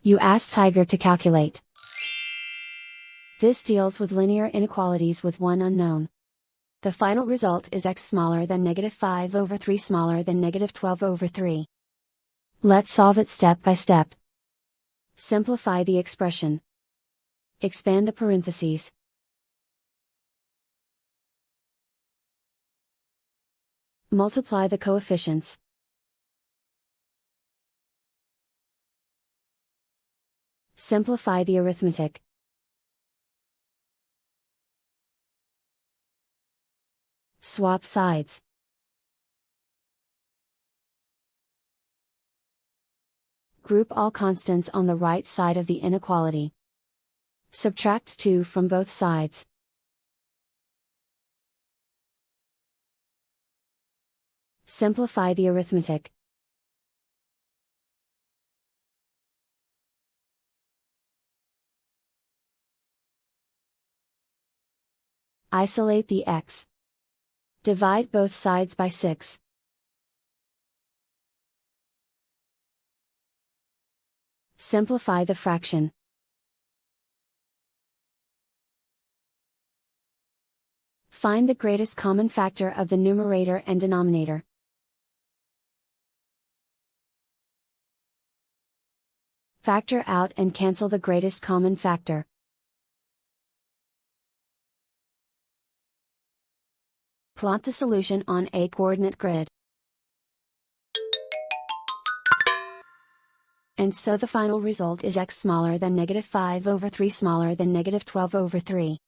You ask Tiger to calculate. This deals with linear inequalities with one unknown. The final result is x smaller than -5/3 smaller than -12/3. Let's solve it step by step. Simplify the expression. Expand the parentheses. Multiply the coefficients. Simplify the arithmetic. Swap sides. Group all constants on the right side of the inequality. Subtract 2 from both sides. Simplify the arithmetic. Isolate the x. Divide both sides by 6. Simplify the fraction. Find the greatest common factor of the numerator and denominator. Factor out and cancel the greatest common factor. Plot the solution on a coordinate grid. And so the final result is x smaller than -5/3 smaller than -12/3.